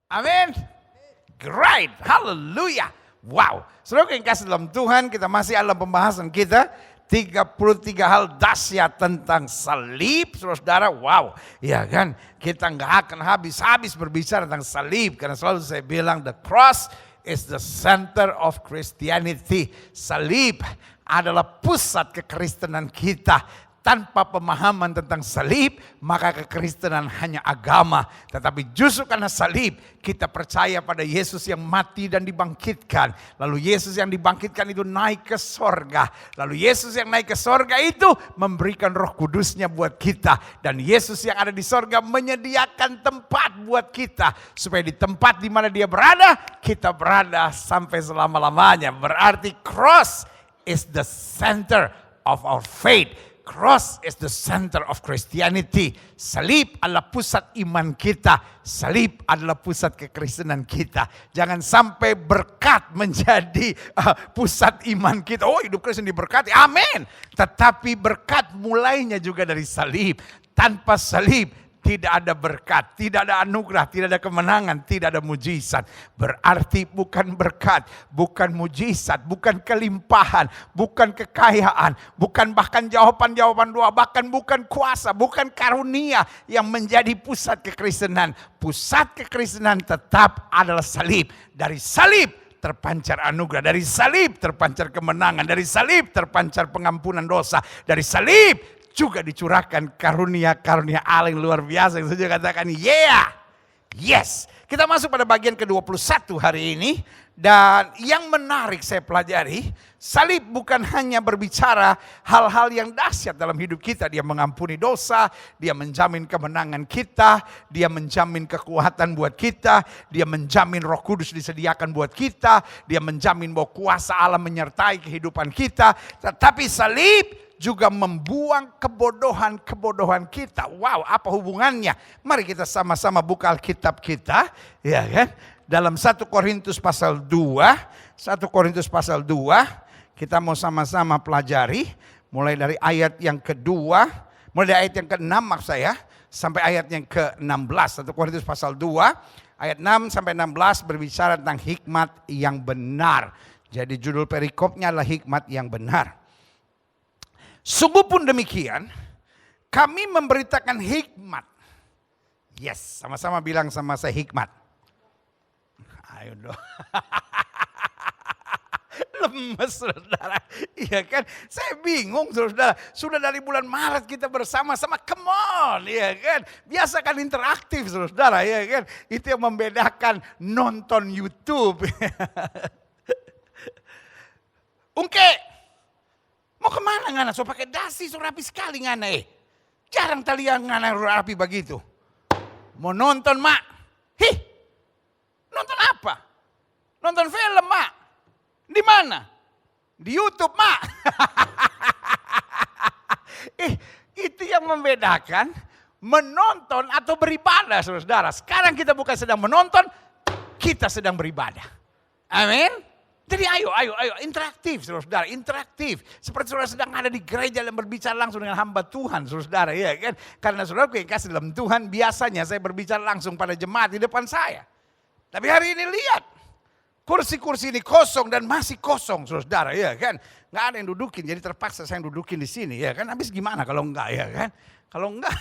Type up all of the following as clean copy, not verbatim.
Amin. Great. Haleluya. Wow. Saudara yang kasih dalam Tuhan, kita masih dalam pembahasan kita 33 hal dahsyat tentang salib, saudara. Wow, ya kan? Kita nggak akan habis-habis berbicara tentang salib karena selalu saya bilang the cross is the center of Christianity. Salib adalah pusat kekristenan kita. Tanpa pemahaman tentang salib, maka kekristenan hanya agama. Tetapi justru karena salib, kita percaya pada Yesus yang mati dan dibangkitkan. Lalu Yesus yang dibangkitkan itu naik ke sorga. Lalu Yesus yang naik ke sorga itu memberikan Roh Kudusnya buat kita. Dan Yesus yang ada di sorga menyediakan tempat buat kita. Supaya di tempat di mana dia berada, kita berada sampai selama-lamanya. Berarti cross is the center of our faith. Cross is the center of Christianity. Salib adalah pusat iman kita. Salib adalah pusat kekristenan kita. Jangan sampai berkat menjadi pusat iman kita. Oh, hidup Kristen diberkati. Amin. Tetapi berkat mulainya juga dari salib. Tanpa salib tidak ada berkat, tidak ada anugerah, tidak ada kemenangan, tidak ada mujizat. Berarti bukan berkat, bukan mujizat, bukan kelimpahan, bukan kekayaan, bukan bahkan jawaban-jawaban doa, bahkan bukan kuasa, bukan karunia yang menjadi pusat kekristenan. Pusat kekristenan tetap adalah salib. Dari salib terpancar anugerah, dari salib terpancar kemenangan, dari salib terpancar pengampunan dosa, dari salib juga dicurahkan karunia-karunia Allah yang luar biasa. Yang saya katakan, yeah, yes. Kita masuk pada bagian ke-21 hari ini. Dan yang menarik saya pelajari, salib bukan hanya berbicara hal-hal yang dahsyat dalam hidup kita. Dia mengampuni dosa, dia menjamin kemenangan kita, dia menjamin kekuatan buat kita, dia menjamin Roh Kudus disediakan buat kita, dia menjamin bahwa kuasa Allah menyertai kehidupan kita. Tetapi salib juga membuang kebodohan-kebodohan kita. Wow, apa hubungannya? Mari kita sama-sama buka Alkitab kita, ya kan? Dalam 1 Korintus pasal 2, 1 Korintus pasal 2, kita mau sama-sama pelajari mulai dari ayat yang kedua, mulai dari ayat yang ke-6 maksud saya, sampai ayat yang ke-16. 1 Korintus pasal 2, ayat 6 sampai 16 berbicara tentang hikmat yang benar. Jadi judul perikopnya adalah hikmat yang benar. Sungguh pun demikian, kami memberitakan hikmat. Yes, sama-sama bilang sama saya hikmat. Ayo dong. Lemes saudara. Iya kan, saya bingung saudara. Sudah dari bulan Maret kita bersama-sama, come on. Iya kan, biasakan interaktif saudara. Iya kan, itu yang membedakan nonton YouTube. Ungke. Mau kemana ngana? So pakai dasi, so rapi sekali ngana Jarang talian ngana rapi begitu. Mau nonton mak? Nonton apa? Nonton film mak? Di mana? Di YouTube mak. Itu yang membedakan menonton atau beribadah saudara. Sekarang kita bukan sedang menonton, kita sedang beribadah. Amin. Jadi ayo interaktif saudara, interaktif. Seperti saudara sedang ada di gereja dan berbicara langsung dengan hamba Tuhan saudara, ya kan? Karena saudara yang kasih dalam Tuhan, biasanya saya berbicara langsung pada jemaat di depan saya. Tapi hari ini lihat, kursi-kursi ini kosong dan masih kosong saudara, ya kan? Nggak ada yang dudukin, jadi terpaksa saya yang dudukin di sini, ya kan? Habis gimana kalau enggak, ya kan? Kalau enggak,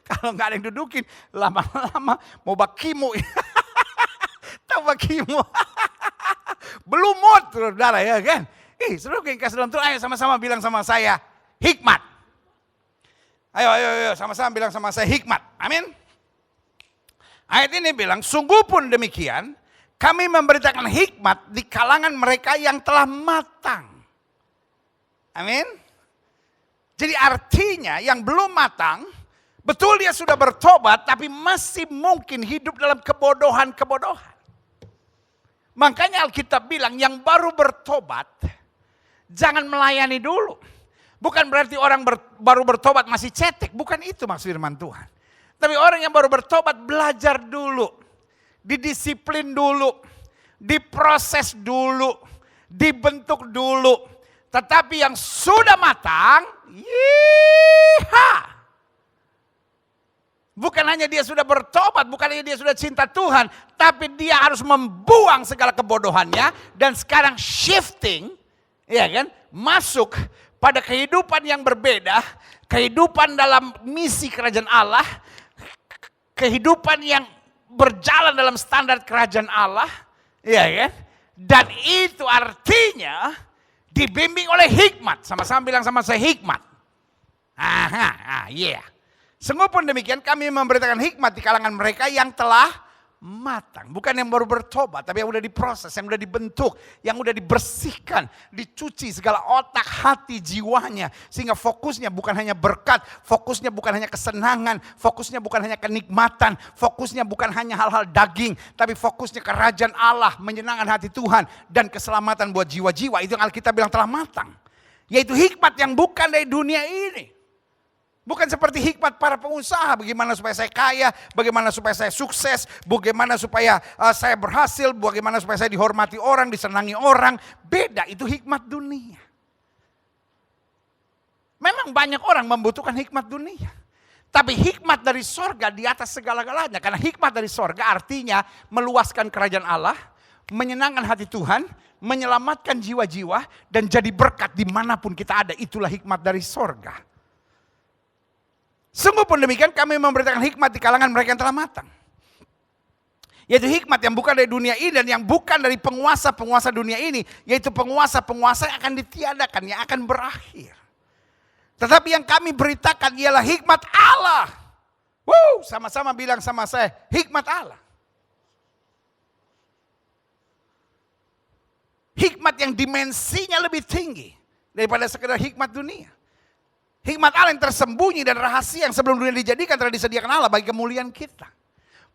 kalau enggak ada yang dudukin, lama-lama mau bakimu. Bagimu. Belum mood saudara, ya kan? Saudara yang kasih dalam Tuhan, ayo sama-sama bilang sama saya hikmat. Ayo sama-sama bilang sama saya hikmat. Amin. Ayat ini bilang, sungguh pun demikian kami memberitakan hikmat di kalangan mereka yang telah matang. Amin. Jadi artinya yang belum matang, betul dia sudah bertobat tapi masih mungkin hidup dalam kebodohan-kebodohan. Makanya Alkitab bilang yang baru bertobat, jangan melayani dulu. Bukan berarti orang baru bertobat masih cetek, bukan itu maksud firman Tuhan. Tapi orang yang baru bertobat belajar dulu, didisiplin dulu, diproses dulu, dibentuk dulu. Tetapi yang sudah matang, Bukan hanya dia sudah bertobat, bukan hanya dia sudah cinta Tuhan, tapi dia harus membuang segala kebodohannya dan sekarang shifting, ya kan, masuk pada kehidupan yang berbeda, kehidupan dalam misi kerajaan Allah, kehidupan yang berjalan dalam standar kerajaan Allah, ya kan? Dan itu artinya dibimbing oleh hikmat. Sama-sama bilang sama saya hikmat. Sungguh pun demikian kami memberitakan hikmat di kalangan mereka yang telah matang. Bukan yang baru bertobat, tapi yang sudah diproses, yang sudah dibentuk, yang sudah dibersihkan, dicuci segala otak, hati, jiwanya. Sehingga fokusnya bukan hanya berkat, fokusnya bukan hanya kesenangan, fokusnya bukan hanya kenikmatan, fokusnya bukan hanya hal-hal daging, tapi fokusnya kerajaan Allah, menyenangkan hati Tuhan, dan keselamatan buat jiwa-jiwa. Itu yang Alkitab bilang telah matang. Yaitu hikmat yang bukan dari dunia ini. Bukan seperti hikmat para pengusaha, bagaimana supaya saya kaya, bagaimana supaya saya sukses, bagaimana supaya saya berhasil, bagaimana supaya saya dihormati orang, disenangi orang. Beda, itu hikmat dunia. Memang banyak orang membutuhkan hikmat dunia. Tapi hikmat dari sorga di atas segala-galanya. Karena hikmat dari sorga artinya meluaskan kerajaan Allah, menyenangkan hati Tuhan, menyelamatkan jiwa-jiwa, dan jadi berkat dimanapun kita ada. Itulah hikmat dari sorga. Sungguh pun demikian kami memberitakan hikmat di kalangan mereka yang telah matang. Yaitu hikmat yang bukan dari dunia ini dan yang bukan dari penguasa-penguasa dunia ini. Yaitu penguasa-penguasa yang akan ditiadakan, yang akan berakhir. Tetapi yang kami beritakan ialah hikmat Allah. Sama-sama bilang sama saya, hikmat Allah. Hikmat yang dimensinya lebih tinggi daripada sekedar hikmat dunia. Hikmat Allah yang tersembunyi dan rahasia yang sebelum dunia dijadikan telah disediakan Allah bagi kemuliaan kita.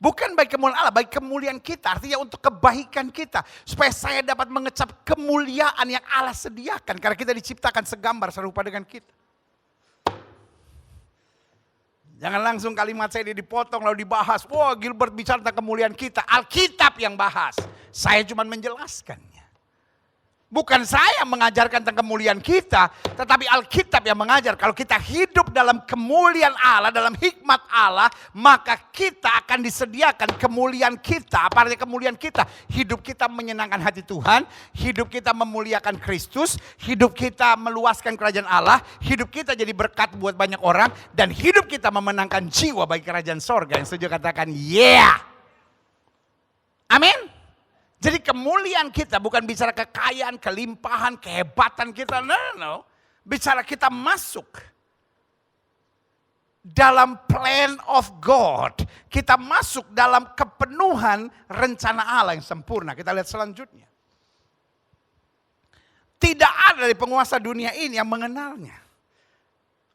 Bukan bagi kemuliaan Allah, bagi kemuliaan kita. Artinya untuk kebaikan kita. Supaya saya dapat mengecap kemuliaan yang Allah sediakan. Karena kita diciptakan segambar serupa dengan kita. Jangan langsung kalimat saya dipotong lalu dibahas. Wah, Gilbert bicara tentang kemuliaan kita. Alkitab yang bahas. Saya cuma menjelaskannya. Bukan saya mengajarkan tentang kemuliaan kita, tetapi Alkitab yang mengajar. Kalau kita hidup dalam kemuliaan Allah, dalam hikmat Allah, maka kita akan disediakan kemuliaan kita. Apa artinya kemuliaan kita? Hidup kita menyenangkan hati Tuhan, hidup kita memuliakan Kristus, hidup kita meluaskan kerajaan Allah, hidup kita jadi berkat buat banyak orang, dan hidup kita memenangkan jiwa bagi kerajaan sorga. Yang setuju katakan, yeah. Amin. Jadi kemuliaan kita bukan bicara kekayaan, kelimpahan, kehebatan kita. No. Bicara kita masuk dalam plan of God. Kita masuk dalam kepenuhan rencana Allah yang sempurna. Kita lihat selanjutnya. Tidak ada dari penguasa dunia ini yang mengenalnya.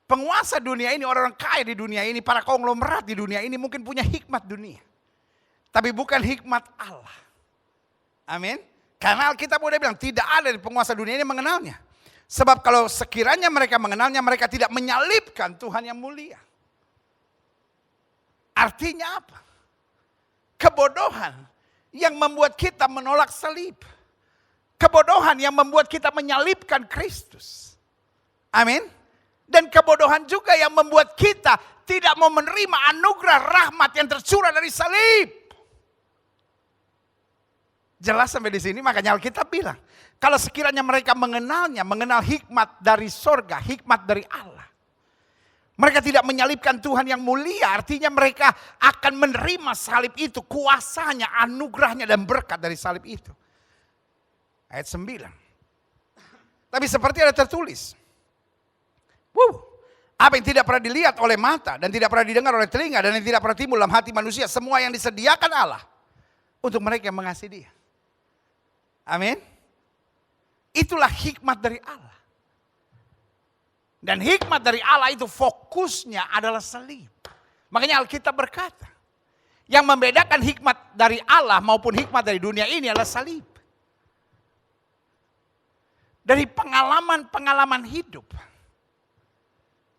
Penguasa dunia ini, orang-orang kaya di dunia ini, para konglomerat di dunia ini mungkin punya hikmat dunia. Tapi bukan hikmat Allah. Amin. Karena Alkitab udah bilang tidak ada di penguasa dunia ini mengenalnya. Sebab kalau sekiranya mereka mengenalnya, mereka tidak menyalibkan Tuhan yang mulia. Artinya apa? Kebodohan yang membuat kita menolak salib. Kebodohan yang membuat kita menyalibkan Kristus. Amin. Dan kebodohan juga yang membuat kita tidak mau menerima anugerah rahmat yang tercurah dari salib. Jelas sampai di sini, makanya Alkitab bilang, kalau sekiranya mereka mengenalnya, mengenal hikmat dari sorga, hikmat dari Allah. Mereka tidak menyalibkan Tuhan yang mulia, artinya mereka akan menerima salib itu, kuasanya, anugerahnya dan berkat dari salib itu. Ayat 9. Tapi seperti ada tertulis, apa yang tidak pernah dilihat oleh mata dan tidak pernah didengar oleh telinga dan yang tidak pernah timbul dalam hati manusia, semua yang disediakan Allah untuk mereka yang mengasihi Dia. Amin. Itulah hikmat dari Allah. Dan hikmat dari Allah itu fokusnya adalah salib. Makanya Alkitab berkata, yang membedakan hikmat dari Allah maupun hikmat dari dunia ini adalah salib. Dari pengalaman-pengalaman hidup.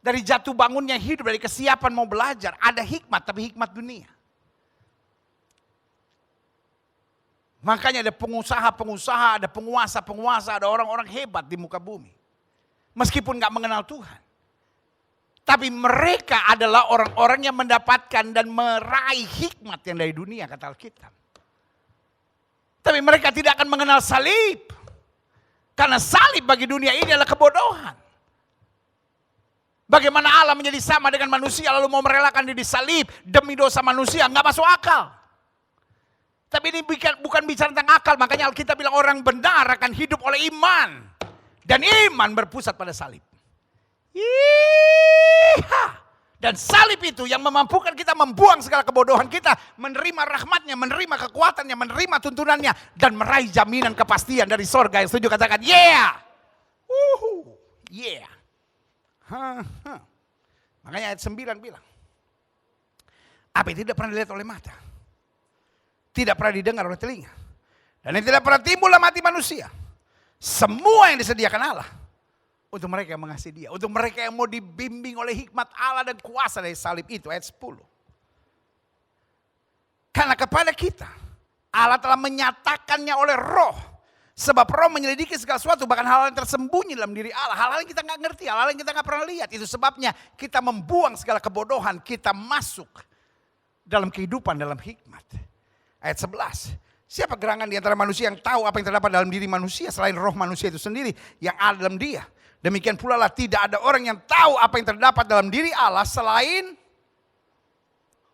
Dari jatuh bangunnya hidup, dari kesiapan mau belajar, ada hikmat tapi hikmat dunia. Makanya ada pengusaha-pengusaha, ada penguasa-penguasa, ada orang-orang hebat di muka bumi. Meskipun gak mengenal Tuhan. Tapi mereka adalah orang-orang yang mendapatkan dan meraih hikmat yang dari dunia, kata Alkitab. Tapi mereka tidak akan mengenal salib. Karena salib bagi dunia ini adalah kebodohan. Bagaimana Allah menjadi sama dengan manusia lalu mau merelakan diri disalib demi dosa manusia, nggak masuk akal. Tapi ini bukan bicara tentang akal, makanya Alkitab bilang orang benar akan hidup oleh iman. Dan iman berpusat pada salib. Dan salib itu yang memampukan kita membuang segala kebodohan kita, menerima rahmatnya, menerima kekuatannya, menerima tuntunannya, dan meraih jaminan kepastian dari sorga. Yang setuju katakan, yeah. Yeah. Makanya ayat 9 bilang, apa yang tidak pernah dilihat oleh mata, tidak pernah didengar oleh telinga, dan yang tidak pernah timbul dalam hati manusia, semua yang disediakan Allah untuk mereka yang mengasihi Dia, untuk mereka yang mau dibimbing oleh hikmat Allah dan kuasa dari salib itu. Ayat 10. Karena kepada kita Allah telah menyatakannya oleh Roh, sebab Roh menyelidiki segala sesuatu, bahkan hal-hal yang tersembunyi dalam diri Allah, hal-hal yang kita nggak ngerti, hal-hal yang kita nggak pernah lihat. Itu sebabnya kita membuang segala kebodohan, kita masuk dalam kehidupan, dalam hikmat. Ayat 11. Siapa gerangan di antara manusia yang tahu apa yang terdapat dalam diri manusia selain roh manusia itu sendiri yang ada dalam dia? Demikian pula lah tidak ada orang yang tahu apa yang terdapat dalam diri Allah selain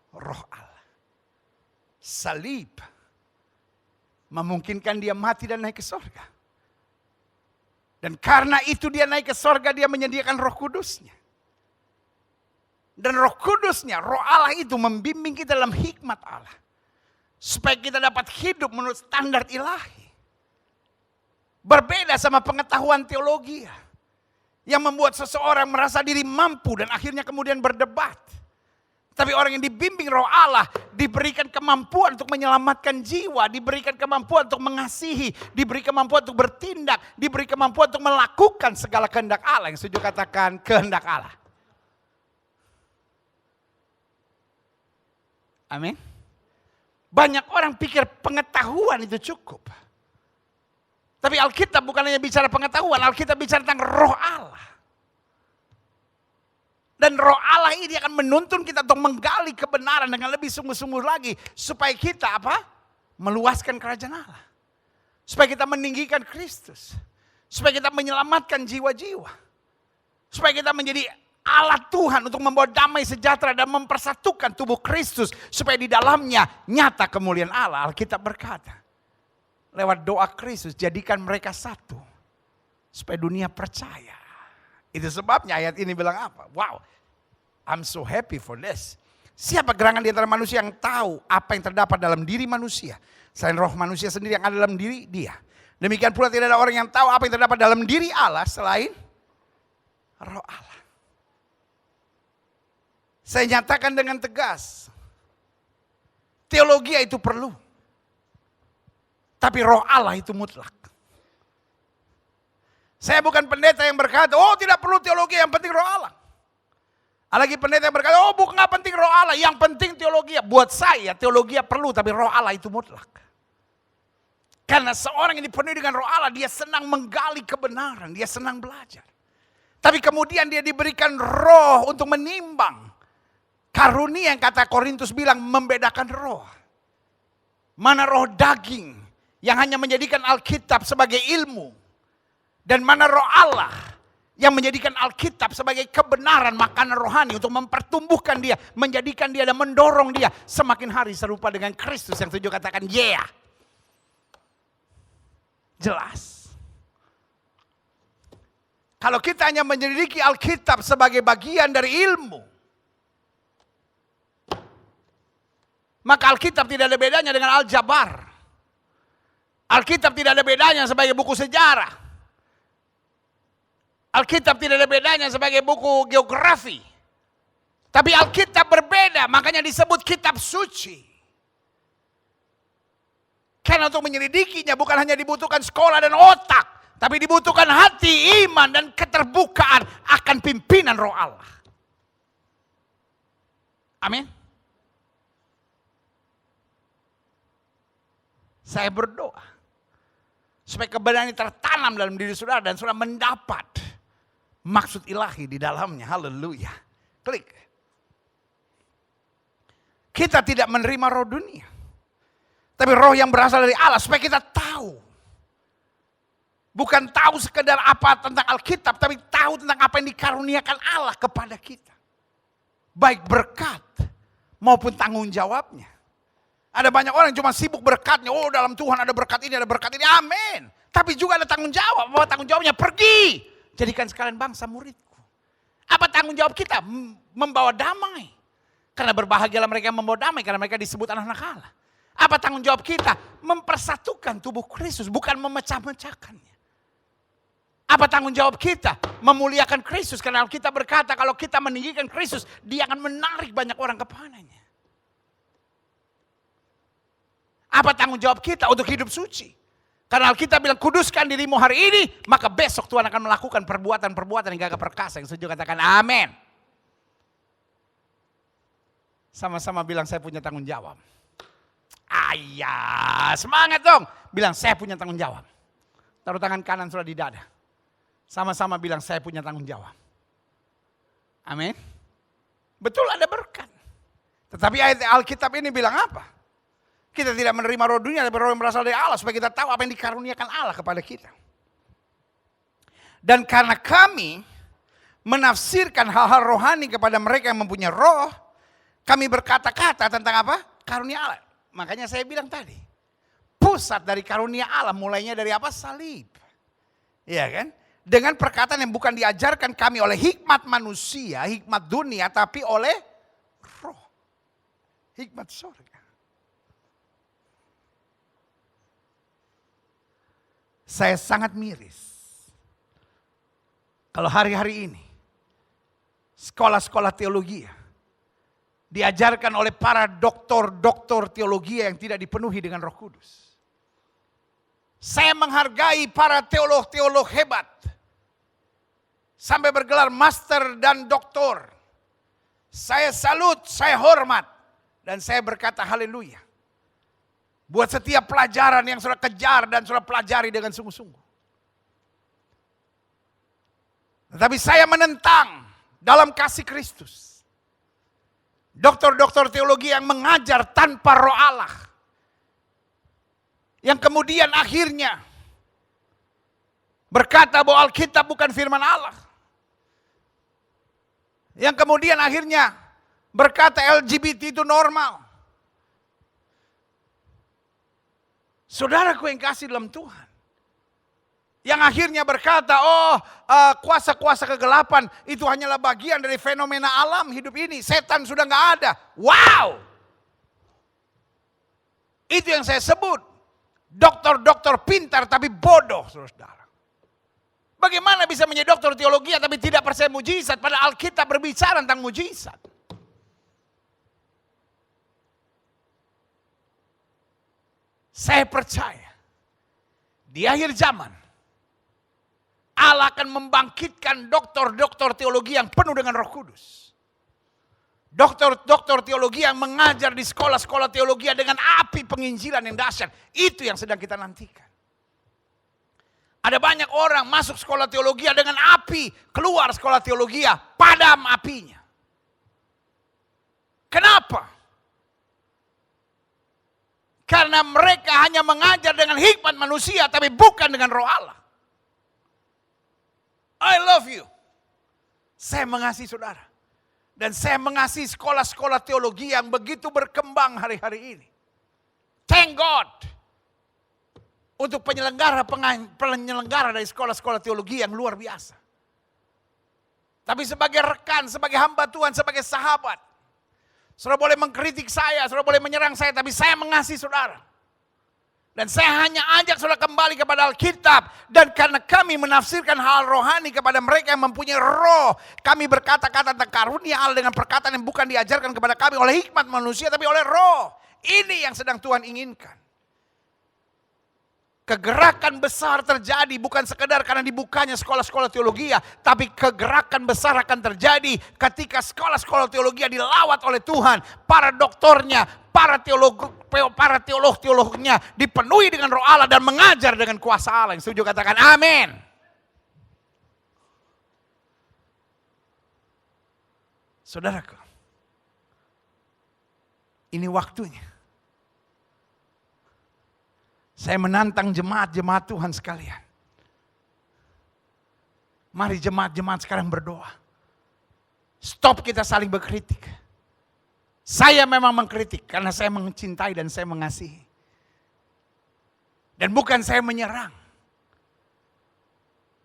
roh Allah. Salib memungkinkan dia mati dan naik ke sorga. Dan karena itu dia naik ke sorga, dia menyediakan Roh Kudusnya. Dan Roh Kudusnya, Roh Allah itu membimbing kita dalam hikmat Allah. Supaya kita dapat hidup menurut standar ilahi. Berbeda sama pengetahuan teologi yang membuat seseorang merasa diri mampu dan akhirnya kemudian berdebat. Tapi orang yang dibimbing Roh Allah diberikan kemampuan untuk menyelamatkan jiwa, diberikan kemampuan untuk mengasihi, diberi kemampuan untuk bertindak, diberi kemampuan untuk melakukan segala kehendak Allah. Yang setuju katakan kehendak Allah. Amin. Banyak orang pikir pengetahuan itu cukup. Tapi Alkitab bukan hanya bicara pengetahuan, Alkitab bicara tentang Roh Allah. Dan Roh Allah ini akan menuntun kita untuk menggali kebenaran dengan lebih sungguh-sungguh lagi. Supaya kita apa? Meluaskan kerajaan Allah. Supaya kita meninggikan Kristus. Supaya kita menyelamatkan jiwa-jiwa. Supaya kita menjadi alat Tuhan untuk membawa damai sejahtera dan mempersatukan tubuh Kristus. Supaya di dalamnya nyata kemuliaan Allah. Alkitab berkata, lewat doa Kristus jadikan mereka satu. Supaya dunia percaya. Itu sebabnya ayat ini bilang apa? Wow, I'm so happy for this. Siapa gerangan di antara manusia yang tahu apa yang terdapat dalam diri manusia? Selain roh manusia sendiri yang ada dalam diri dia. Demikian pula tidak ada orang yang tahu apa yang terdapat dalam diri Allah selain Roh Allah. Saya nyatakan dengan tegas, teologi itu perlu. Tapi Roh Allah itu mutlak. Saya bukan pendeta yang berkata, oh tidak perlu teologi, yang penting Roh Allah. Ada lagi pendeta yang berkata, oh bukan nggak penting Roh Allah, yang penting teologi. Buat saya teologi perlu, tapi Roh Allah itu mutlak. Karena seorang yang dipenuhi dengan Roh Allah, dia senang menggali kebenaran, dia senang belajar. Tapi kemudian dia diberikan roh untuk menimbang. Karunia yang kata Korintus bilang membedakan roh. Mana roh daging yang hanya menjadikan Alkitab sebagai ilmu. Dan mana roh Allah yang menjadikan Alkitab sebagai kebenaran makanan rohani untuk mempertumbuhkan dia, menjadikan dia dan mendorong dia semakin hari serupa dengan Kristus. Yang setuju katakan yeah. Jelas. Kalau kita hanya menyelidiki Alkitab sebagai bagian dari ilmu, maka Alkitab tidak ada bedanya dengan Aljabar. Alkitab tidak ada bedanya sebagai buku sejarah. Alkitab tidak ada bedanya sebagai buku geografi. Tapi Alkitab berbeda, makanya disebut kitab suci. Karena untuk menyelidikinya bukan hanya dibutuhkan sekolah dan otak, tapi dibutuhkan hati, iman, dan keterbukaan akan pimpinan Roh Allah. Amin. Saya berdoa supaya kebenaran ini tertanam dalam diri saudara dan saudara mendapat maksud ilahi di dalamnya. Haleluya. Klik. Kita tidak menerima roh dunia. Tapi roh yang berasal dari Allah supaya kita tahu. Bukan tahu sekedar apa tentang Alkitab, tapi tahu tentang apa yang dikaruniakan Allah kepada kita. Baik berkat maupun tanggung jawabnya. Ada banyak orang yang cuma sibuk berkatnya. Oh, dalam Tuhan ada berkat ini, ada berkat ini. Amin. Tapi juga ada tanggung jawab. Bahwa tanggung jawabnya pergi. Jadikan sekalian bangsa muridku. Apa tanggung jawab kita? Membawa damai. Karena berbahagialah mereka yang membawa damai. Karena mereka disebut anak-anak Allah. Apa tanggung jawab kita? Mempersatukan tubuh Kristus. Bukan memecah-mecahkannya. Apa tanggung jawab kita? Memuliakan Kristus. Karena Alkitab berkata kalau kita meninggikan Kristus, Dia akan menarik banyak orang kepadanya. Apa tanggung jawab kita untuk hidup suci? Karena Alkitab bilang kuduskan dirimu hari ini, maka besok Tuhan akan melakukan perbuatan-perbuatan yang gagah perkasa. Yang setuju katakan amin. Sama-sama bilang saya punya tanggung jawab. Ayah, semangat dong. Bilang saya punya tanggung jawab. Taruh tangan kanan sudah di dada. Sama-sama bilang saya punya tanggung jawab. Amin. Betul ada berkat. Tetapi ayat Alkitab ini bilang apa? Kita tidak menerima roh dunia, tapi roh yang berasal dari Allah. Supaya kita tahu apa yang dikaruniakan Allah kepada kita. Dan karena kami menafsirkan hal-hal rohani kepada mereka yang mempunyai roh. Kami berkata-kata tentang apa? Karunia Allah. Makanya saya bilang tadi. Pusat dari karunia Allah mulainya dari apa? Salib. Iya kan? Dengan perkataan yang bukan diajarkan kami oleh hikmat manusia, hikmat dunia, tapi oleh roh. Hikmat surga. Saya sangat miris. Kalau hari-hari ini, sekolah-sekolah teologi diajarkan oleh para doktor-doktor teologi yang tidak dipenuhi dengan Roh Kudus. Saya menghargai para teolog-teolog hebat. Sampai bergelar master dan doktor. Saya salut, saya hormat. Dan saya berkata haleluya. Buat setiap pelajaran yang sudah kejar dan sudah pelajari dengan sungguh-sungguh. Tetapi saya menentang dalam kasih Kristus. Doktor-doktor teologi yang mengajar tanpa roh Allah. Yang kemudian akhirnya berkata bahwa Alkitab bukan firman Allah. Yang kemudian akhirnya berkata LGBT itu normal. Saudaraku yang kasih dalam Tuhan. Yang akhirnya berkata, kuasa-kuasa kegelapan itu hanyalah bagian dari fenomena alam hidup ini. Setan sudah gak ada. Wow! Itu yang saya sebut. Doktor-doktor pintar tapi bodoh, saudara. Bagaimana bisa menjadi doktor teologi tapi tidak percaya mujizat? Padahal Alkitab berbicara tentang mujizat. Saya percaya di akhir zaman Allah akan membangkitkan doktor-doktor teologi yang penuh dengan Roh Kudus. Doktor-doktor teologi yang mengajar di sekolah-sekolah teologi dengan api penginjilan yang dahsyat. Itu yang sedang kita nantikan. Ada banyak orang masuk sekolah teologi dengan api, keluar sekolah teologi padam apinya. Kenapa? Karena mereka hanya mengajar dengan hikmat manusia tapi bukan dengan roh Allah. I love you. Saya mengasihi saudara. Dan saya mengasihi sekolah-sekolah teologi yang begitu berkembang hari-hari ini. Thank God. Untuk penyelenggara dari sekolah-sekolah teologi yang luar biasa. Tapi sebagai rekan, sebagai hamba Tuhan, sebagai sahabat. Saudara boleh mengkritik saya, saudara boleh menyerang saya, tapi saya mengasihi saudara. Dan saya hanya ajak saudara kembali kepada Alkitab. Dan karena kami menafsirkan hal rohani kepada mereka yang mempunyai roh. Kami berkata-kata tentang karunia Allah dengan perkataan yang bukan diajarkan kepada kami oleh hikmat manusia, tapi oleh roh. Ini yang sedang Tuhan inginkan. Kegerakan besar terjadi bukan sekedar karena dibukanya sekolah-sekolah teologi, tapi kegerakan besar akan terjadi ketika sekolah-sekolah teologi dilawat oleh Tuhan, para doktornya, para teolog-teolognya dipenuhi dengan roh Allah dan mengajar dengan kuasa Allah. Yang setuju katakan amin. Saudaraku, ini waktunya. Saya menantang jemaat-jemaat Tuhan sekalian. Mari jemaat-jemaat sekarang berdoa. Stop kita saling berkritik. Saya memang mengkritik karena saya mencintai dan saya mengasihi. Dan bukan saya menyerang.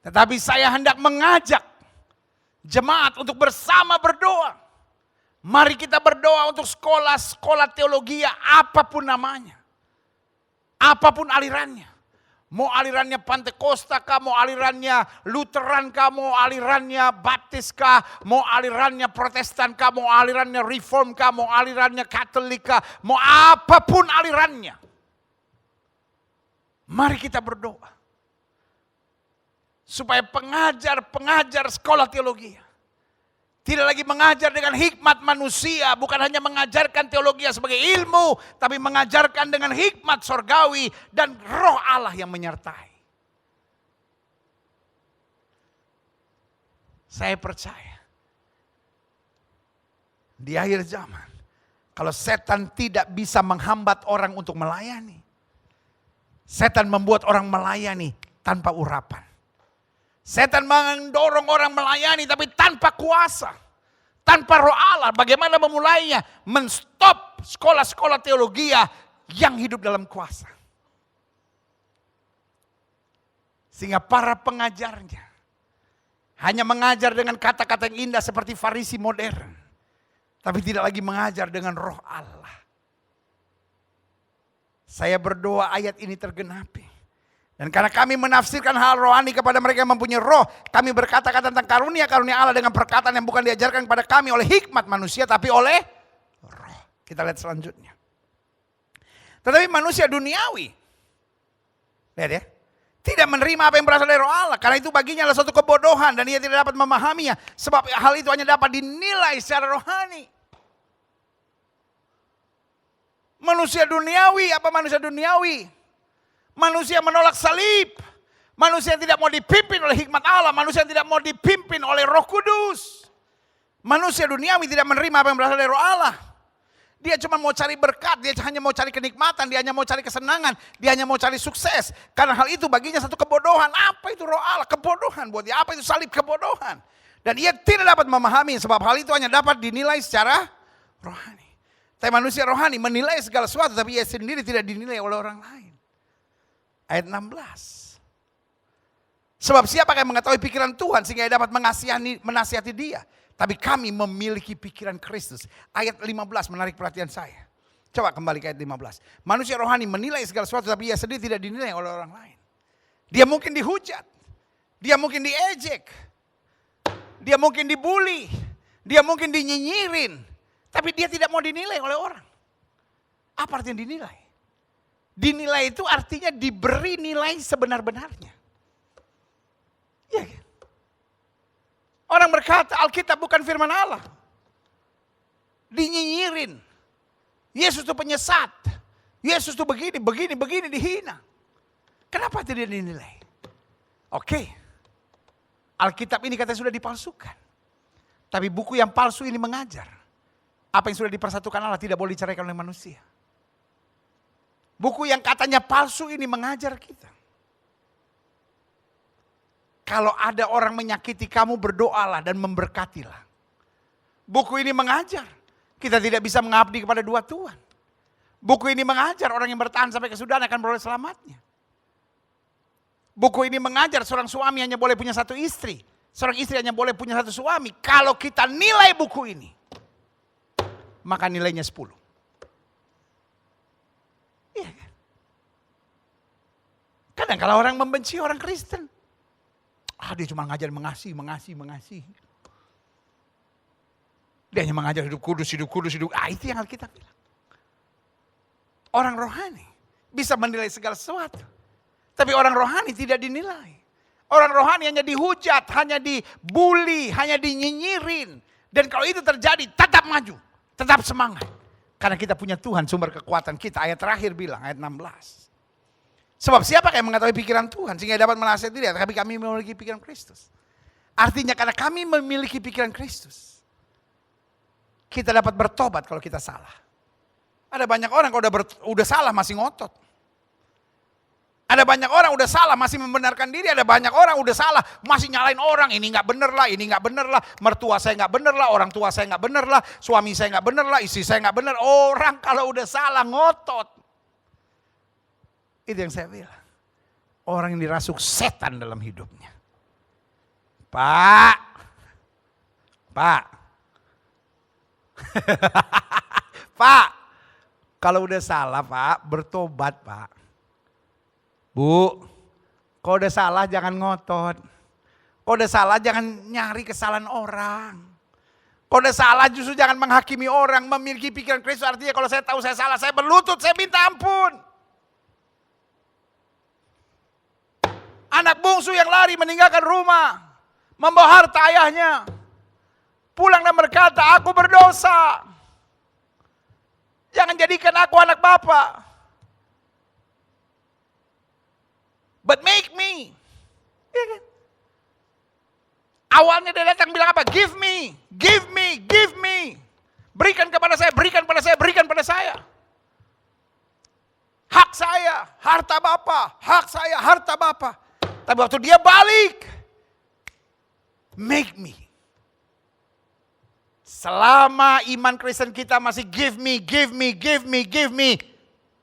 Tetapi saya hendak mengajak jemaat untuk bersama berdoa. Mari kita berdoa untuk sekolah teologi apapun namanya. Apapun alirannya. Mau alirannya Pantekosta kah, mau alirannya Lutheran kah, mau alirannya Baptis kah, mau alirannya Protestan kah, mau alirannya Reform kah, mau alirannya Katolik kah, mau apapun alirannya. Mari kita berdoa. Supaya pengajar-pengajar sekolah teologi tidak lagi mengajar dengan hikmat manusia, bukan hanya mengajarkan teologi sebagai ilmu, tapi mengajarkan dengan hikmat sorgawi dan roh Allah yang menyertai. Saya percaya, di akhir zaman, kalau setan tidak bisa menghambat orang untuk melayani, setan membuat orang melayani tanpa urapan. Setan mendorong orang melayani tapi tanpa kuasa. Tanpa roh Allah. Bagaimana memulainya? Men-stop sekolah-sekolah teologi yang hidup dalam kuasa. Sehingga para pengajarnya hanya mengajar dengan kata-kata yang indah seperti Farisi modern. Tapi tidak lagi mengajar dengan roh Allah. Saya berdoa ayat ini tergenapi. Dan karena kami menafsirkan hal rohani kepada mereka yang mempunyai roh, kami berkata-kata tentang karunia-karunia Allah dengan perkataan yang bukan diajarkan kepada kami oleh hikmat manusia, tapi oleh roh. Kita lihat selanjutnya. Tetapi manusia duniawi, lihat ya, tidak menerima apa yang berasal dari roh Allah. Karena itu baginya adalah suatu kebodohan dan ia tidak dapat memahaminya. Sebab hal itu hanya dapat dinilai secara rohani. Manusia duniawi, apa manusia duniawi? Manusia menolak salib. Manusia yang tidak mau dipimpin oleh hikmat Allah. Manusia yang tidak mau dipimpin oleh Roh Kudus. Manusia duniawi tidak menerima apa yang berasal dari roh Allah. Dia cuma mau cari berkat. Dia hanya mau cari kenikmatan. Dia hanya mau cari kesenangan. Dia hanya mau cari sukses. Karena hal itu baginya satu kebodohan. Apa itu roh Allah? Kebodohan buat dia. Apa itu salib? Kebodohan. Dan ia tidak dapat memahami. Sebab hal itu hanya dapat dinilai secara rohani. Tapi manusia rohani menilai segala sesuatu. Tapi ia sendiri tidak dinilai oleh orang lain. Ayat 16. Sebab siapa yang mengetahui pikiran Tuhan sehingga ia dapat menasihati dia. Tapi kami memiliki pikiran Kristus. Ayat 15 menarik perhatian saya. Coba kembali ke ayat 15. Manusia rohani menilai segala sesuatu tapi ia sendiri tidak dinilai oleh orang lain. Dia mungkin dihujat. Dia mungkin diejek. Dia mungkin dibully. Dia mungkin dinyinyirin. Tapi dia tidak mau dinilai oleh orang. Apa artinya dinilai? Dinilai itu artinya diberi nilai sebenar-benarnya. Ya kan? Orang berkata Alkitab bukan firman Allah. Dinyinyirin. Yesus itu penyesat. Yesus itu begini dihina. Kenapa tidak dinilai? Oke. Alkitab ini katanya sudah dipalsukan. Tapi buku yang palsu ini mengajar. Apa yang sudah dipersatukan Allah tidak boleh diceraikan oleh manusia. Buku yang katanya palsu ini mengajar kita. Kalau ada orang menyakiti kamu, berdoalah dan memberkatilah. Buku ini mengajar. Kita tidak bisa mengabdi kepada dua Tuhan. Buku ini mengajar orang yang bertahan sampai kesudahan akan beroleh selamatnya. Buku ini mengajar seorang suami hanya boleh punya satu istri. Seorang istri hanya boleh punya satu suami. Kalau kita nilai buku ini, maka nilainya 10. Iya kan? Kadang kalau orang membenci orang Kristen, dia cuma ngajar mengasihi. Dia hanya mengajar hidup kudus. Itu yang Alkitab bilang. Orang rohani bisa menilai segala sesuatu. Tapi orang rohani tidak dinilai. Orang rohani hanya dihujat, hanya dibully, hanya dinyinyirin. Dan kalau itu terjadi, tetap maju, tetap semangat. Karena kita punya Tuhan sumber kekuatan kita. Ayat terakhir bilang, ayat 16. Sebab siapa yang mengetahui pikiran Tuhan sehingga dapat menasihati dia. Tapi kami memiliki pikiran Kristus. Artinya karena kami memiliki pikiran Kristus. Kita dapat bertobat kalau kita salah. Ada banyak orang kalau udah salah masih ngotot. Ada banyak orang udah salah masih membenarkan diri. Ada banyak orang udah salah masih nyalain orang. Ini nggak bener lah, ini nggak bener lah. Mertua saya nggak bener lah, orang tua saya nggak bener lah. Suami saya nggak bener lah, istri saya nggak bener. Orang kalau udah salah ngotot. Itu yang saya bilang. Orang yang dirasuk setan dalam hidupnya. Pak. Pak. Kalau udah salah Pak, bertobat Pak. Bu, kalau udah salah jangan ngotot. Kalau udah salah jangan nyari kesalahan orang. Kalau udah salah justru jangan menghakimi orang. Memiliki pikiran Kristus artinya kalau saya tahu saya salah, saya berlutut, saya minta ampun. Anak bungsu yang lari meninggalkan rumah. Membawa harta ayahnya. Pulang dan berkata, aku berdosa. Jangan jadikan aku anak Bapa. But make me. Ya kan? Awalnya dia datang bilang apa? Give me, give me, give me. Berikan kepada saya, berikan pada saya, berikan pada saya. Hak saya, harta Bapa. Hak saya, harta Bapa. Tapi waktu dia balik, make me. Selama iman Kristen kita masih give me, give me, give me, give me.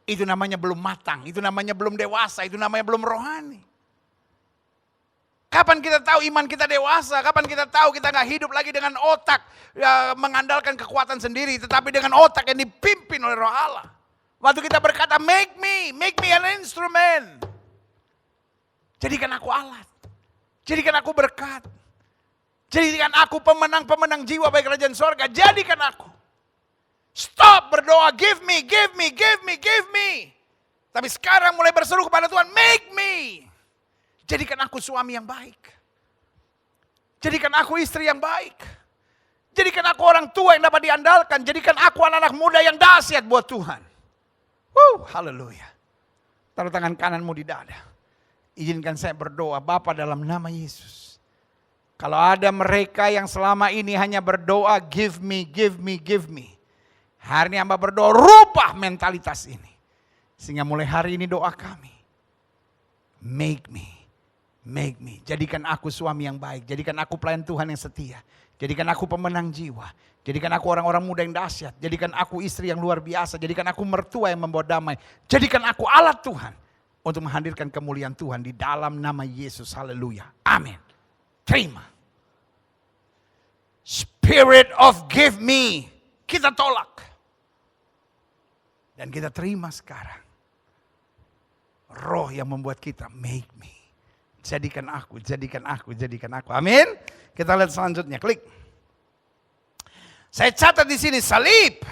Itu namanya belum matang, itu namanya belum dewasa, itu namanya belum rohani. Kapan kita tahu iman kita dewasa? Kapan kita tahu kita gak hidup lagi dengan otak mengandalkan kekuatan sendiri, tetapi dengan otak yang dipimpin oleh Roh Allah. Waktu kita berkata make me an instrument. Jadikan aku alat, jadikan aku berkat, jadikan aku pemenang-pemenang jiwa bagi kerajaan sorga, jadikan aku. Stop berdoa, give me, give me, give me, give me. Tapi sekarang mulai berseru kepada Tuhan, make me. Jadikan aku suami yang baik. Jadikan aku istri yang baik. Jadikan aku orang tua yang dapat diandalkan. Jadikan aku anak-anak muda yang dahsyat buat Tuhan. Haleluya. Taruh tangan kananmu di dada. Izinkan saya berdoa, Bapa dalam nama Yesus. Kalau ada mereka yang selama ini hanya berdoa, give me, give me, give me. Hari ini hamba berdoa, rubah mentalitas ini. Sehingga mulai hari ini doa kami. Make me, make me. Jadikan aku suami yang baik. Jadikan aku pelayan Tuhan yang setia. Jadikan aku pemenang jiwa. Jadikan aku orang-orang muda yang dahsyat. Jadikan aku istri yang luar biasa. Jadikan aku mertua yang membawa damai. Jadikan aku alat Tuhan. Untuk menghadirkan kemuliaan Tuhan di dalam nama Yesus. Haleluya. Amin. Terima. Spirit of give me. Kita tolak. Dan kita terima sekarang. Roh yang membuat kita make me. Jadikan aku, jadikan aku, jadikan aku. Amin. Kita lihat selanjutnya, klik. Saya catat di sini salib.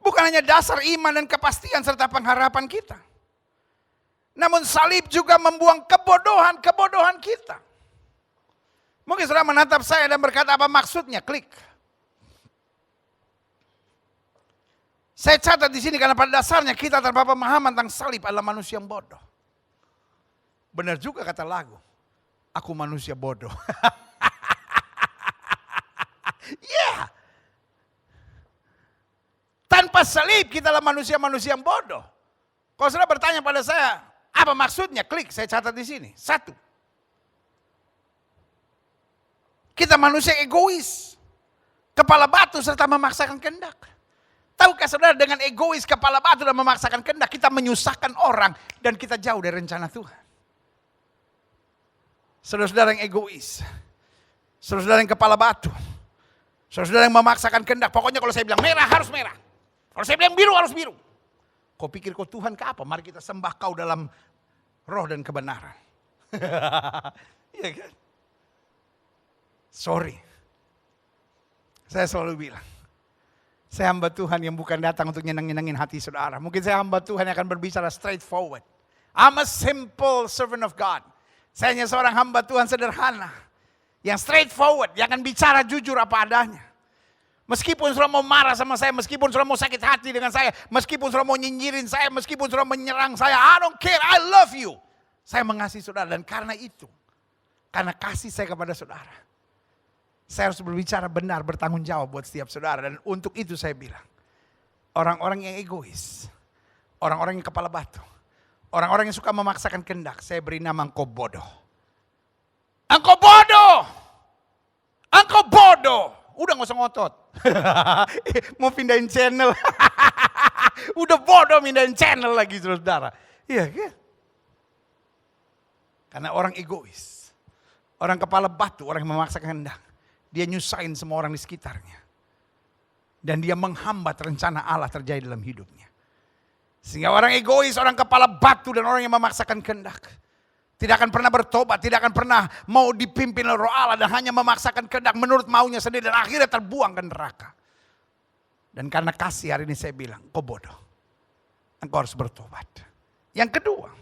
Bukan hanya dasar iman dan kepastian serta pengharapan kita. Namun salib juga membuang kebodohan kita. Mungkin saudara menatap saya dan berkata apa maksudnya, klik. Saya catat di sini karena pada dasarnya kita tanpa pemahaman tentang salib adalah manusia yang bodoh. Benar juga kata lagu. Aku manusia bodoh. Yeah. Tanpa salib kita adalah manusia-manusia yang bodoh. Kalau saudara bertanya pada saya, apa maksudnya? Klik, saya catat di sini. 1. Kita manusia egois. Kepala batu serta memaksakan kehendak. Tahukah saudara dengan egois, kepala batu dan memaksakan kehendak kita menyusahkan orang dan kita jauh dari rencana Tuhan. Saudara-saudara yang egois, saudara-saudara yang kepala batu, saudara-saudara yang memaksakan kehendak. Pokoknya kalau saya bilang merah harus merah, kalau saya bilang biru harus biru. Kau pikir kau Tuhan ke apa? Mari kita sembah kau dalam roh dan kebenaran. Iya kan? Sorry, saya selalu bilang. Saya hamba Tuhan yang bukan datang untuk nyenang-nyenangin hati saudara. Mungkin saya hamba Tuhan yang akan berbicara straightforward. I'm a simple servant of God. Saya hanya seorang hamba Tuhan sederhana. Yang straightforward, yang akan bicara jujur apa adanya. Meskipun saudara mau marah sama saya, meskipun saudara mau sakit hati dengan saya, meskipun saudara mau nyinyirin saya, meskipun saudara menyerang saya, I don't care, I love you. Saya mengasihi saudara dan karena itu, karena kasih saya kepada saudara, Saya harus berbicara benar, bertanggung jawab buat setiap saudara. Dan untuk itu saya bilang, orang-orang yang egois, orang-orang yang kepala batu, orang-orang yang suka memaksakan kehendak, saya beri nama engkau bodoh. Engkau bodoh! Engkau bodoh! Udah gak usah ngotot. Mau pindahin channel. Udah bodoh pindahin channel lagi saudara. Iya kan? Karena orang egois. Orang kepala batu, orang yang memaksakan kehendak. Dia nyusahin semua orang di sekitarnya. Dan dia menghambat rencana Allah terjadi dalam hidupnya. Sehingga orang egois, orang kepala batu dan orang yang memaksakan kehendak. Tidak akan pernah bertobat, tidak akan pernah mau dipimpin oleh Roh Allah. Dan hanya memaksakan kehendak menurut maunya sendiri. Dan akhirnya terbuang ke neraka. Dan karena kasih hari ini saya bilang, kau bodoh. Engkau harus bertobat. Yang kedua,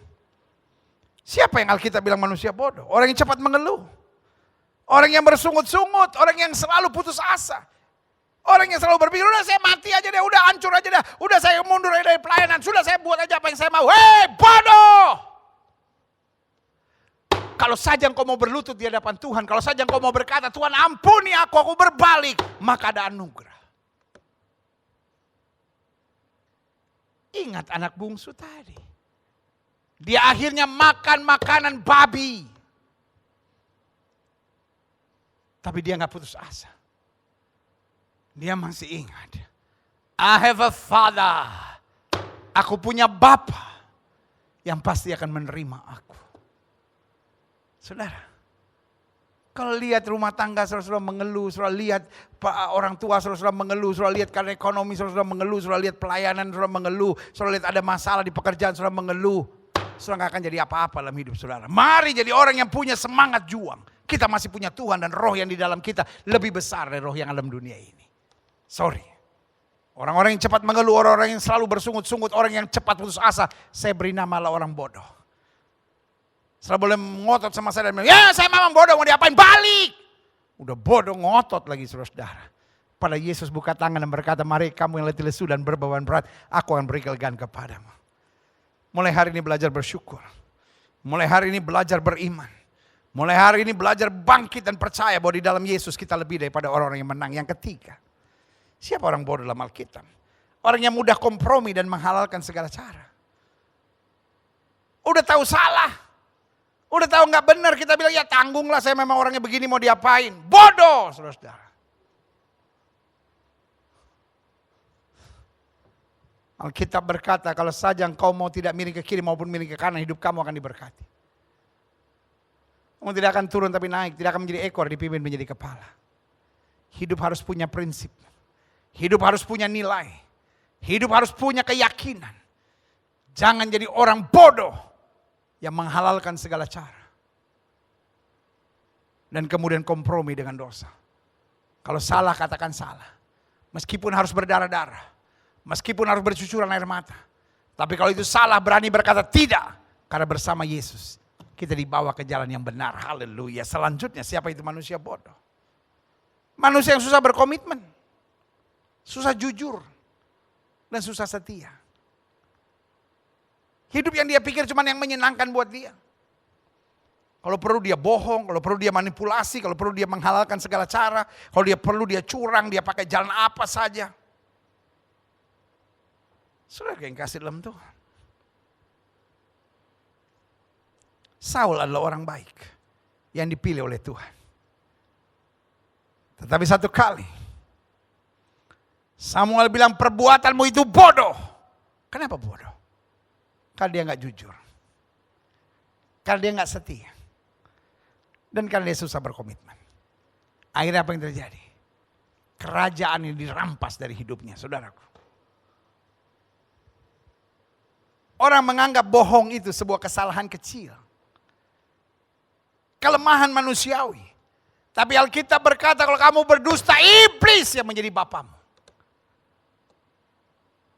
siapa yang Alkitab bilang manusia bodoh? Orang yang cepat mengeluh. Orang yang bersungut-sungut, orang yang selalu putus asa. Orang yang selalu berpikir, udah saya mati aja deh, udah hancur aja deh. Udah saya mundur aja dari pelayanan, sudah saya buat aja apa yang saya mau. Hei bodoh! Kalau saja engkau mau berlutut di hadapan Tuhan, kalau saja engkau mau berkata, Tuhan ampuni aku berbalik. Maka ada anugerah. Ingat anak bungsu tadi. Dia akhirnya makan makanan babi. Tapi dia gak putus asa. Dia masih ingat. I have a father. Aku punya bapa yang pasti akan menerima aku. Saudara, kalau lihat rumah tangga saudara mengeluh, saudara lihat orang tua saudara mengeluh, saudara lihat karena ekonomi saudara mengeluh, saudara lihat pelayanan saudara mengeluh, saudara lihat ada masalah di pekerjaan saudara mengeluh, saudara gak akan jadi apa-apa dalam hidup saudara. Mari jadi orang yang punya semangat juang. Kita masih punya Tuhan dan roh yang di dalam kita lebih besar dari roh yang dalam dunia ini. Sorry. Orang-orang yang cepat mengeluh, orang-orang yang selalu bersungut-sungut, orang yang cepat putus asa, saya beri nama lah orang bodoh. Setelah boleh ngotot sama saya dan bilang, ya saya memang bodoh, mau diapain? Balik! Udah bodoh ngotot lagi saudara-saudara. Pada Yesus buka tangan dan berkata, mari kamu yang letih lesu dan berbeban berat, aku akan beri kelegaan kepadamu. Mulai hari ini belajar bersyukur. Mulai hari ini belajar beriman. Mulai hari ini belajar bangkit dan percaya bahwa di dalam Yesus kita lebih daripada orang-orang yang menang. Yang ketiga, siapa orang bodoh dalam Alkitab? Orang yang mudah kompromi dan menghalalkan segala cara. Udah tahu salah. Udah tahu gak benar, kita bilang ya tanggunglah, saya memang orangnya begini, mau diapain. Bodoh saudara-saudara. Alkitab berkata kalau saja engkau mau tidak miring ke kiri maupun miring ke kanan, hidup kamu akan diberkati. Kamu tidak akan turun tapi naik, tidak akan menjadi ekor, dipimpin menjadi kepala. Hidup harus punya prinsip. Hidup harus punya nilai. Hidup harus punya keyakinan. Jangan jadi orang bodoh yang menghalalkan segala cara. Dan kemudian kompromi dengan dosa. Kalau salah katakan salah. Meskipun harus berdarah-darah. Meskipun harus bercucuran air mata. Tapi kalau itu salah berani berkata tidak. Karena bersama Yesus kita dibawa ke jalan yang benar. Haleluya. Selanjutnya siapa itu manusia bodoh? Manusia yang susah berkomitmen. Susah jujur. Dan susah setia. Hidup yang dia pikir cuma yang menyenangkan buat dia. Kalau perlu dia bohong, kalau perlu dia manipulasi, kalau perlu dia menghalalkan segala cara. Kalau dia perlu dia curang, dia pakai jalan apa saja. Saudara yang kasih dalam Tuhan. Saul adalah orang baik yang dipilih oleh Tuhan. Tetapi satu kali Samuel bilang perbuatanmu itu bodoh. Kenapa bodoh? Karena dia gak jujur. Karena dia gak setia. Dan karena dia susah berkomitmen. Akhirnya apa yang terjadi? Kerajaan ini dirampas dari hidupnya, saudaraku. Orang menganggap bohong itu sebuah kesalahan kecil. Kelemahan manusiawi. Tapi Alkitab berkata kalau kamu berdusta, iblis yang menjadi bapamu.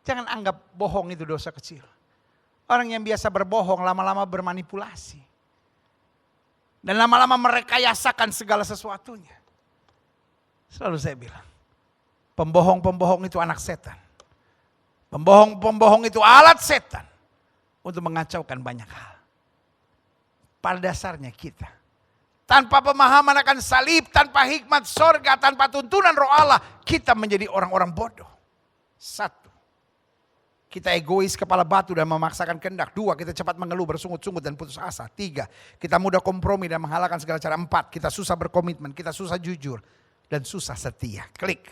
Jangan anggap bohong itu dosa kecil. Orang yang biasa berbohong lama-lama bermanipulasi. Dan lama-lama merekayasakan segala sesuatunya. Selalu saya bilang, pembohong-pembohong itu anak setan. Pembohong-pembohong itu alat setan untuk mengacaukan banyak hal. Pada dasarnya kita tanpa pemahaman akan salib, tanpa hikmat sorga, tanpa tuntunan roh Allah, kita menjadi orang-orang bodoh. 1, kita egois kepala batu dan memaksakan kehendak. 2, kita cepat mengeluh, bersungut-sungut dan putus asa. 3, kita mudah kompromi dan menghalalkan segala cara. 4, kita susah berkomitmen, kita susah jujur, dan susah setia. Klik.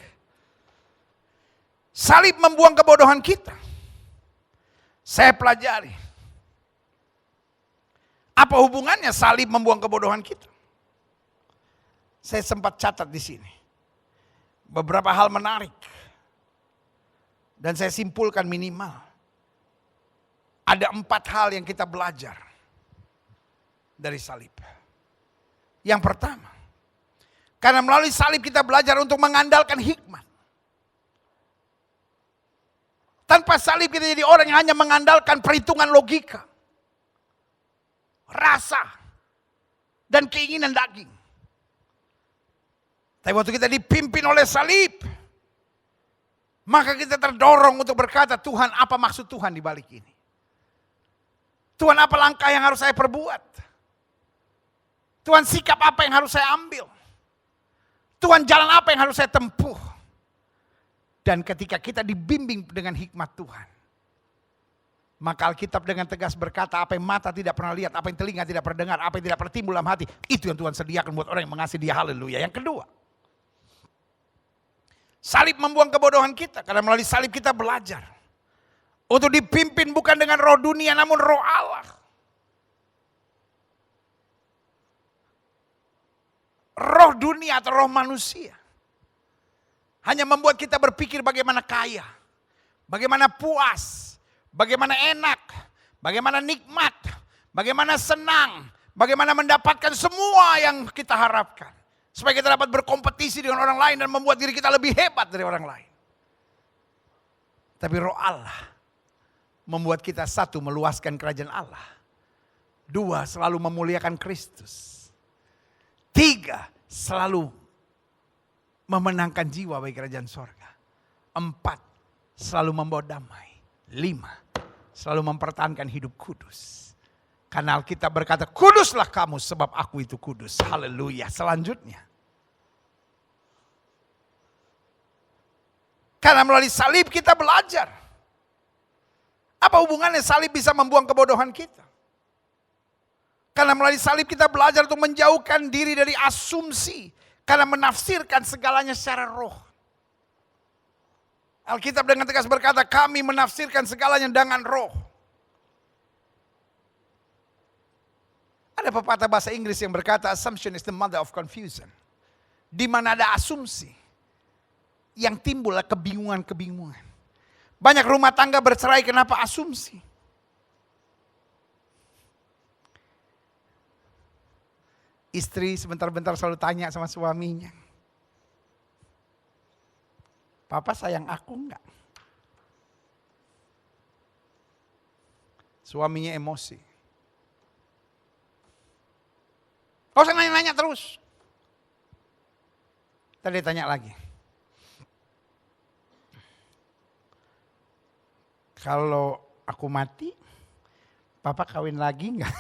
Salib membuang kebodohan kita. Saya pelajari. Apa hubungannya salib membuang kebodohan kita? Saya sempat catat di sini beberapa hal menarik. Dan saya simpulkan minimal ada 4 hal yang kita belajar dari salib. Yang pertama, karena melalui salib kita belajar untuk mengandalkan hikmat. Tanpa salib kita jadi orang yang hanya mengandalkan perhitungan logika, rasa, dan keinginan daging. Tapi waktu kita dipimpin oleh salib, maka kita terdorong untuk berkata, Tuhan, apa maksud Tuhan di balik ini? Tuhan, apa langkah yang harus saya perbuat? Tuhan, sikap apa yang harus saya ambil? Tuhan, jalan apa yang harus saya tempuh? Dan ketika kita dibimbing dengan hikmat Tuhan, maka Alkitab dengan tegas berkata, apa yang mata tidak pernah lihat, apa yang telinga tidak pernah dengar, apa yang tidak pernah timbul dalam hati, itu yang Tuhan sediakan buat orang yang mengasihi Dia. Haleluya. Yang kedua, salib membuang kebodohan kita, karena melalui salib kita belajar untuk dipimpin bukan dengan roh dunia, namun roh Allah. Roh dunia atau roh manusia hanya membuat kita berpikir bagaimana kaya, bagaimana puas, bagaimana enak, bagaimana nikmat, bagaimana senang, bagaimana mendapatkan semua yang kita harapkan. Supaya kita dapat berkompetisi dengan orang lain dan membuat diri kita lebih hebat dari orang lain. Tapi roh Allah membuat kita, 1, meluaskan kerajaan Allah. 2, selalu memuliakan Kristus. 3, selalu memenangkan jiwa bagi kerajaan sorga. 4, selalu membawa damai. 5, selalu mempertahankan hidup kudus. Karena Alkitab berkata, kuduslah kamu sebab aku itu kudus. Haleluya. Selanjutnya, karena melalui salib kita belajar. Apa hubungannya salib bisa membuang kebodohan kita? Karena melalui salib kita belajar untuk menjauhkan diri dari asumsi. Karena menafsirkan segalanya secara roh. Alkitab dengan tegas berkata, kami menafsirkan segalanya dengan roh. Ada pepatah bahasa Inggris yang berkata, assumption is the mother of confusion. Di mana ada asumsi, yang timbul kebingungan-kebingungan. Banyak rumah tangga bercerai kenapa asumsi. Istri sebentar-bentar selalu tanya sama suaminya, Papa sayang aku enggak? Suaminya emosi. Kau usah nanya-nanya terus. Tadi tanya lagi. Kalau aku mati, Papa kawin lagi enggak?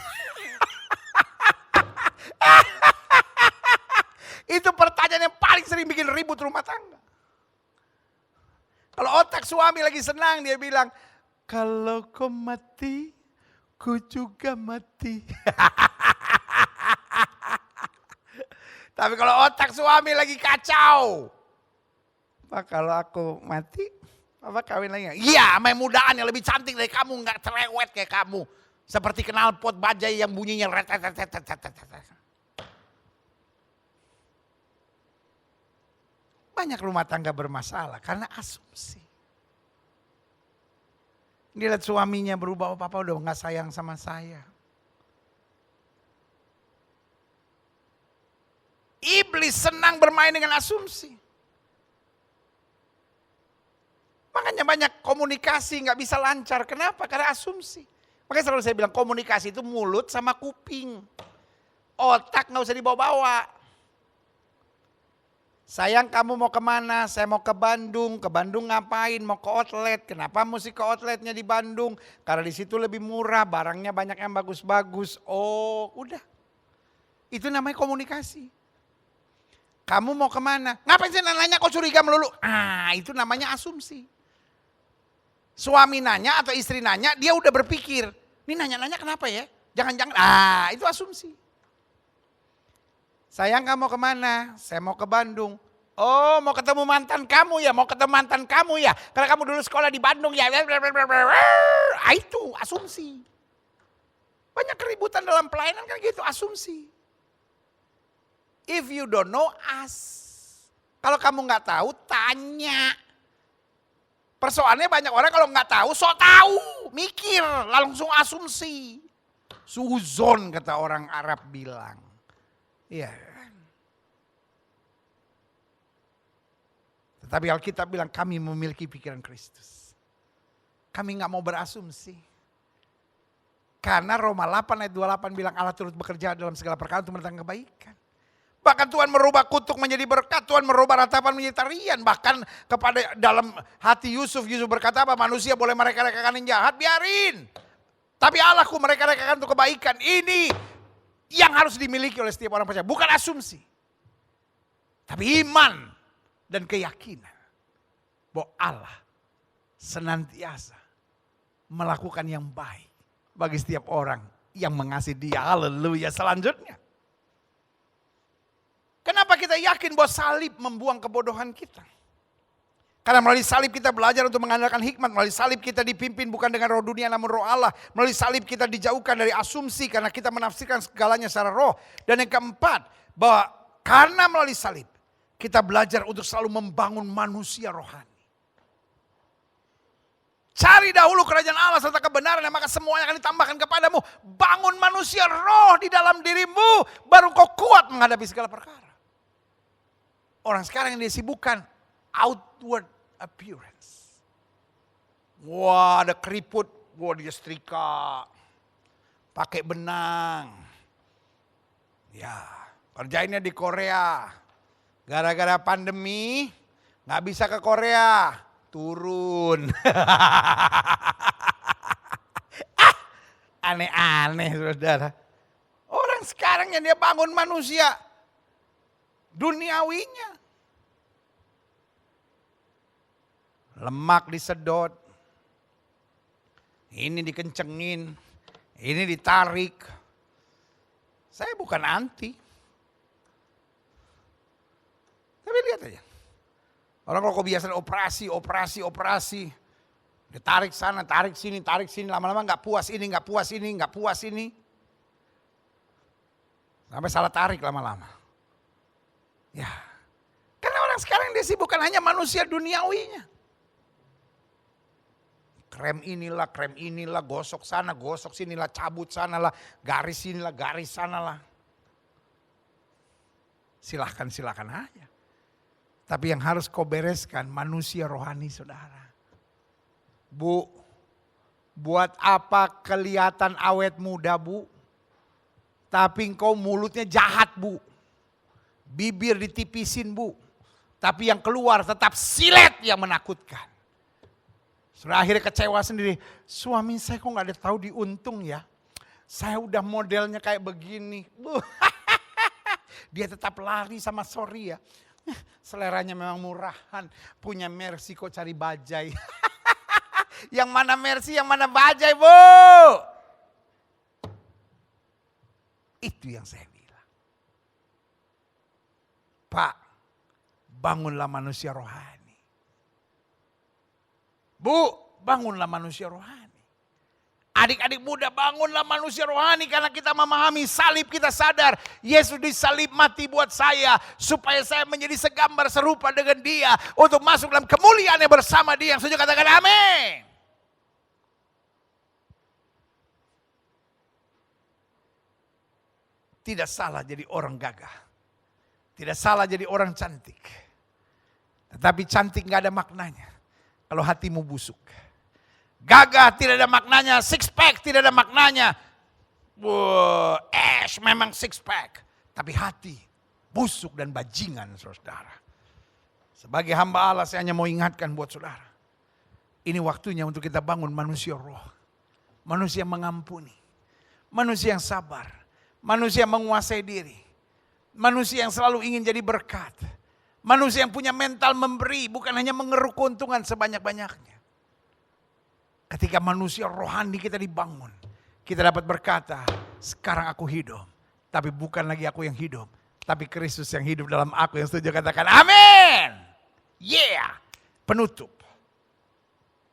Itu pertanyaan yang paling sering bikin ribut rumah tangga. Kalau otak suami lagi senang, dia bilang, kalau kau mati, ku juga mati. Tapi kalau otak suami lagi kacau, Pak, kalau aku mati, Papa kawin lagi. Iya, sama mudaan yang lebih cantik dari kamu, nggak cerewet kayak kamu. Seperti knalpot bajai yang bunyinya retet. Banyak rumah tangga bermasalah karena asumsi. Dia lihat suaminya berubah, oh Papa udah nggak sayang sama saya. Iblis senang bermain dengan asumsi. Makanya banyak komunikasi nggak bisa lancar. Kenapa? Karena asumsi. Makanya selalu saya bilang komunikasi itu mulut sama kuping. Otak nggak usah dibawa-bawa. Sayang, kamu mau kemana? Saya mau ke Bandung. Ke Bandung ngapain? Mau ke outlet. Kenapa mesti ke outletnya di Bandung? Karena di situ lebih murah, barangnya banyak yang bagus-bagus. Oh, udah. Itu namanya komunikasi. Kamu mau kemana? Ngapain sih nanya kok curiga melulu? Itu namanya asumsi. Suami nanya atau istri nanya, dia udah berpikir. Ini nanya-nanya kenapa ya? Jangan-jangan, itu asumsi. Sayang kamu mau kemana? Saya mau ke Bandung. Oh mau ketemu mantan kamu ya? Mau ketemu mantan kamu ya? Karena kamu dulu sekolah di Bandung ya? Itu asumsi. Banyak keributan dalam pelayanan kan gitu, asumsi. If you don't know, ask. Kalau kamu nggak tahu, tanya. Persoalannya banyak orang kalau nggak tahu, sok tahu, mikir, langsung asumsi. Suzon kata orang Arab bilang. Iya kan? Tetapi Alkitab bilang kami memiliki pikiran Kristus. Kami nggak mau berasumsi. Karena Roma 8 ayat 28 bilang Allah turut bekerja dalam segala perkara untuk mendatangkan kebaikan. Bahkan Tuhan merubah kutuk menjadi berkat, Tuhan merubah ratapan menjadi tarian. Bahkan kepada dalam hati Yusuf berkata apa? Manusia boleh mereka-rekakan yang jahat, biarin. Tapi Allahku mereka-rekakan untuk kebaikan. Ini yang harus dimiliki oleh setiap orang percaya. Bukan asumsi. Tapi iman dan keyakinan. Bahwa Allah senantiasa melakukan yang baik bagi setiap orang yang mengasihi Dia. Haleluya. Selanjutnya. Kenapa kita yakin bahwa salib membuang kebodohan kita? Karena melalui salib kita belajar untuk mengandalkan hikmat. Melalui salib kita dipimpin bukan dengan roh dunia namun roh Allah. Melalui salib kita dijauhkan dari asumsi karena kita menafsirkan segalanya secara roh. Dan yang keempat, bahwa karena melalui salib kita belajar untuk selalu membangun manusia rohani. Cari dahulu kerajaan Allah serta kebenaran, maka semuanya akan ditambahkan kepadamu. Bangun manusia roh di dalam dirimu, baru kau kuat menghadapi segala perkara. Orang sekarang yang disibukkan outward appearance. Wah ada keriput, wah dia setrika, pakai benang. Ya kerjainnya di Korea. Gara-gara pandemi gak bisa ke Korea, turun. Aneh-aneh saudara. Orang sekarang yang dia bangun manusia duniawinya. Lemak disedot. Ini dikencengin. Ini ditarik. Saya bukan anti. Tapi lihat aja. Orang kalau kebiasaan operasi. Ditarik sana, tarik sini. Lama-lama gak puas ini. Sampai salah tarik lama-lama. Ya, karena orang sekarang dia sibukkan hanya manusia duniawinya. Krem inilah, gosok sana, gosok sinilah, cabut sanalah, garis sinilah, garis sanalah. Silahkan aja. Tapi yang harus kau bereskan manusia rohani saudara. Bu, buat apa kelihatan awet muda bu? Tapi engkau mulutnya jahat bu. Bibir ditipisin bu. Tapi yang keluar tetap silet yang menakutkan. Sudah akhirnya kecewa sendiri. Suami saya kok gak ada tahu diuntung ya. Saya udah modelnya kayak begini. Dia tetap lari sama sorry ya. Seleranya memang murahan. Punya Mercy kok cari bajai. Yang mana Mercy, yang mana bajai bu. Itu yang saya bilang. Pak, bangunlah manusia rohani. Bu, bangunlah manusia rohani. Adik-adik muda, bangunlah manusia rohani karena kita memahami salib, kita sadar Yesus disalib mati buat saya supaya saya menjadi segambar serupa dengan Dia untuk masuk dalam kemuliaannya bersama Dia. Yang setuju katakan amin. Tidak salah jadi orang gagah. Tidak salah jadi orang cantik. Tetapi cantik gak ada maknanya kalau hatimu busuk. Gagah tidak ada maknanya, six pack tidak ada maknanya. Memang six pack. Tapi hati busuk dan bajingan saudara. Sebagai hamba Allah saya hanya mau ingatkan buat saudara. Ini waktunya untuk kita bangun manusia roh. Manusia yang mengampuni. Manusia yang sabar. Manusia yang menguasai diri. Manusia yang selalu ingin jadi berkat. Manusia yang punya mental memberi, bukan hanya mengeruk keuntungan sebanyak-banyaknya. Ketika manusia rohani kita dibangun, kita dapat berkata, sekarang aku hidup. Tapi bukan lagi aku yang hidup, tapi Kristus yang hidup dalam aku. Yang setuju katakan amin. Yeah. Penutup.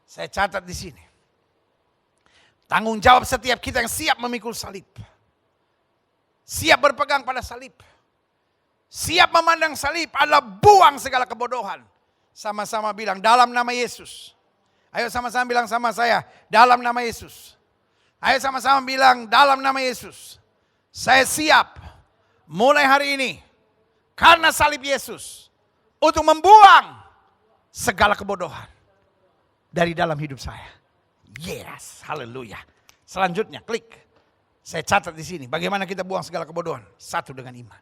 Saya catat di sini. Tanggung jawab setiap kita yang siap memikul salib. Siap berpegang pada salib. Siap memandang salib adalah buang segala kebodohan. Sama-sama bilang dalam nama Yesus. Ayo sama-sama bilang sama saya, dalam nama Yesus. Ayo sama-sama bilang dalam nama Yesus. Saya siap mulai hari ini karena salib Yesus untuk membuang segala kebodohan dari dalam hidup saya. Yes, haleluya. Selanjutnya klik. Saya catat di sini bagaimana kita buang segala kebodohan. Satu, dengan iman.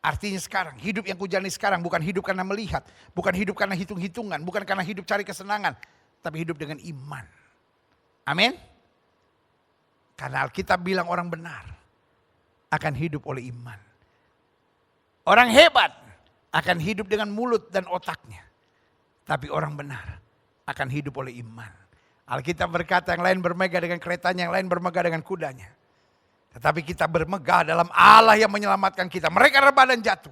Artinya sekarang, hidup yang kujalani sekarang bukan hidup karena melihat, bukan hidup karena hitung-hitungan, bukan karena hidup cari kesenangan, tapi hidup dengan iman. Amin. Karena Alkitab bilang orang benar akan hidup oleh iman. Orang hebat akan hidup dengan mulut dan otaknya. Tapi orang benar akan hidup oleh iman. Alkitab berkata yang lain bermegah dengan keretanya, yang lain bermegah dengan kudanya. Tetapi kita bermegah dalam Allah yang menyelamatkan kita. Mereka rebah dan jatuh.